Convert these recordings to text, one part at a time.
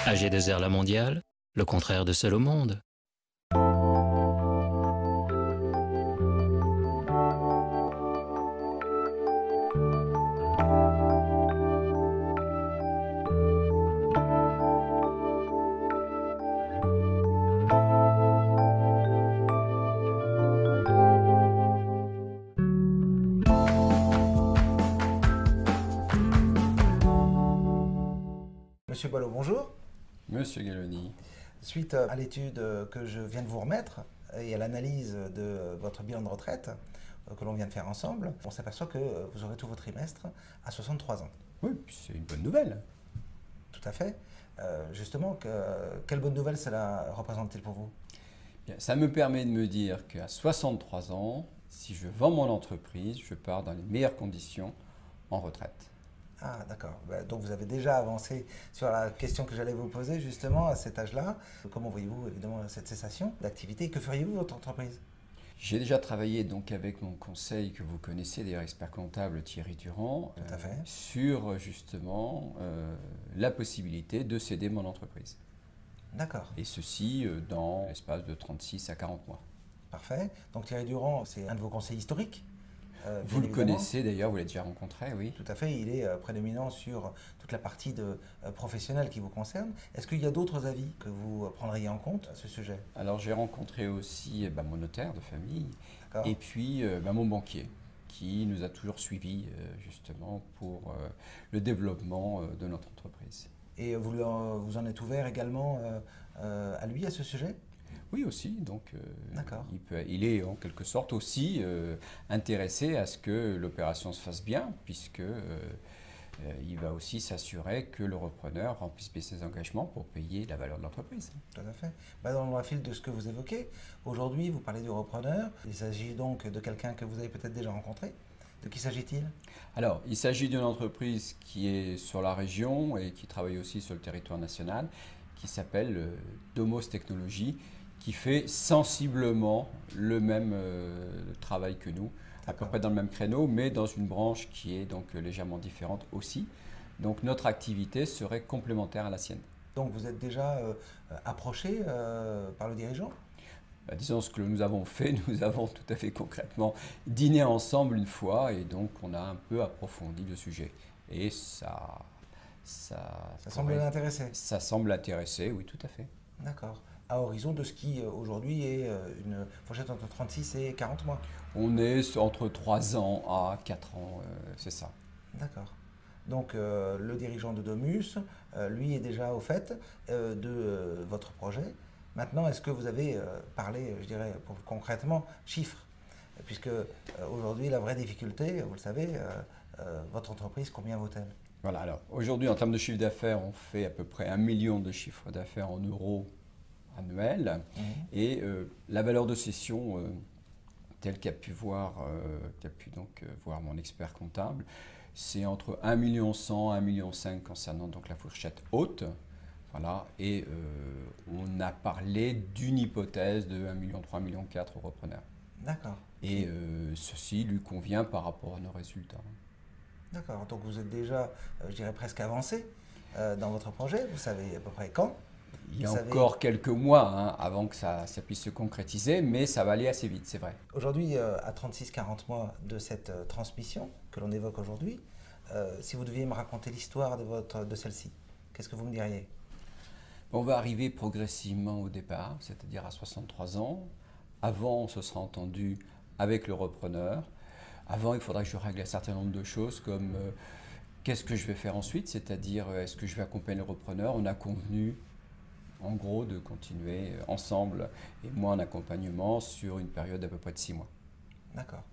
AG2R La Mondiale, le contraire de seul au monde. Monsieur Boileau, bonjour. Monsieur Galloni. Suite à l'étude que je viens de vous remettre et à l'analyse de votre bilan de retraite que l'on vient de faire ensemble, on s'aperçoit que vous aurez tout votre trimestre à 63 ans. Oui, c'est une bonne nouvelle. Tout à fait. Justement, quelle bonne nouvelle cela représente-t-il pour vous? Bien, ça me permet de me dire qu'à 63 ans, si je vends mon entreprise, je pars dans les meilleures conditions en retraite. Ah, d'accord. Donc vous avez déjà avancé sur la question que j'allais vous poser justement à cet âge-là. Comment voyez-vous évidemment cette cessation d'activité? Que feriez-vous votre entreprise? J'ai déjà travaillé donc avec mon conseil que vous connaissez, d'ailleurs expert comptable Thierry Durand, Tout à fait. sur justement la possibilité de céder mon entreprise. D'accord. Et ceci dans l'espace de 36 à 40 mois. Parfait. Donc Thierry Durand, c'est un de vos conseils historiques. Vous le connaissez d'ailleurs, vous l'avez déjà rencontré, oui. Tout à fait, il est prédominant sur toute la partie professionnelle qui vous concerne. Est-ce qu'il y a d'autres avis que vous prendriez en compte à ce sujet? Alors j'ai rencontré aussi mon notaire de famille et puis mon banquier qui nous a toujours suivis justement pour le développement de notre entreprise. Et vous en êtes ouvert également à lui à ce sujet? Oui aussi, donc D'accord. il est en quelque sorte aussi intéressé à ce que l'opération se fasse bien, puisque il va aussi s'assurer que le repreneur remplisse bien ses engagements pour payer la valeur de l'entreprise. Tout à fait. Dans le fil de ce que vous évoquez, aujourd'hui vous parlez du repreneur, il s'agit donc de quelqu'un que vous avez peut-être déjà rencontré. De qui s'agit-il? Alors, il s'agit d'une entreprise qui est sur la région et qui travaille aussi sur le territoire national, qui s'appelle Domos Technologies, qui fait sensiblement le même travail que nous, à peu près dans le même créneau, mais dans une branche qui est donc légèrement différente aussi. Donc notre activité serait complémentaire à la sienne. Donc vous êtes déjà approché par le dirigeant? Disons ce que nous avons fait, nous avons tout à fait concrètement dîné ensemble une fois et donc on a un peu approfondi le sujet. Et ça semble l'intéresser. Ça semble l'intéresser, oui, tout à fait. D'accord. À horizon de ce qui aujourd'hui est une fourchette entre 36 et 40 mois. On est entre 3 ans à 4 ans, c'est ça. D'accord. Donc le dirigeant de Domus, lui est déjà au fait de votre projet. Maintenant, est-ce que vous avez parlé, je dirais concrètement, chiffres? Puisque aujourd'hui, la vraie difficulté, vous le savez, votre entreprise, combien vaut-elle? Voilà, alors aujourd'hui, en termes de chiffre d'affaires, on fait à peu près 1 million de chiffre d'affaires en euros annuel. Et la valeur de cession, telle qu'a pu voir mon expert comptable, c'est entre 1 million 100 et 1 million 5 concernant donc la fourchette haute. Voilà, et on a parlé d'une hypothèse de 1 million 3, 1 million 4 au repreneur. D'accord. Et ceci lui convient par rapport à nos résultats. D'accord, donc vous êtes déjà, je dirais presque avancé dans votre projet, vous savez à peu près quand? Il y a encore quelques mois avant que ça puisse se concrétiser, mais ça va aller assez vite, c'est vrai. Aujourd'hui, à 36-40 mois de cette transmission que l'on évoque aujourd'hui, si vous deviez me raconter l'histoire de celle-ci, qu'est-ce que vous me diriez? On va arriver progressivement au départ, c'est-à-dire à 63 ans. Avant, on se sera entendu avec le repreneur. Avant, il faudra que je règle un certain nombre de choses comme qu'est-ce que je vais faire ensuite, c'est-à-dire est-ce que je vais accompagner le repreneur. On a convenu en gros de continuer ensemble et moi en accompagnement sur une période d'à peu près de 6 mois. D'accord.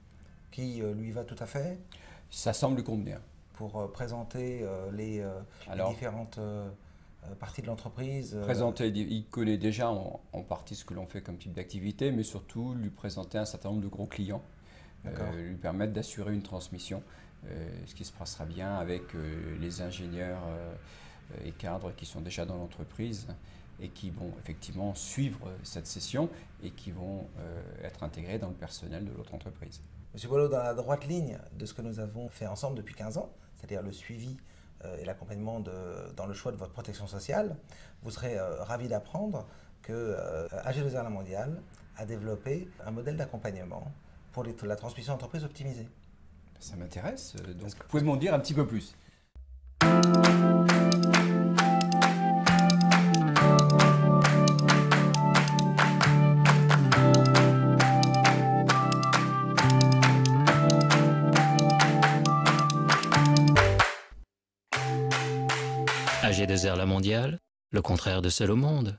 Qui lui va tout à fait? Ça semble convenir. Pour présenter les différentes parties de l'entreprise. Présenter, il connaît déjà en partie ce que l'on fait comme type d'activité, mais surtout lui présenter un certain nombre de gros clients, lui permettre d'assurer une transmission, ce qui se passera bien avec les ingénieurs et cadres qui sont déjà dans l'entreprise et qui vont effectivement suivre cette session et qui vont être intégrés dans le personnel de l'autre entreprise. Monsieur Boileau, dans la droite ligne de ce que nous avons fait ensemble depuis 15 ans, c'est-à-dire le suivi et l'accompagnement dans le choix de votre protection sociale, vous serez ravi d'apprendre que AG2R La Mondiale a développé un modèle d'accompagnement pour la transmission d'entreprise optimisée. Ça m'intéresse, donc vous pouvez m'en dire un petit peu plus. AG2R La Mondiale, le contraire de seul au monde.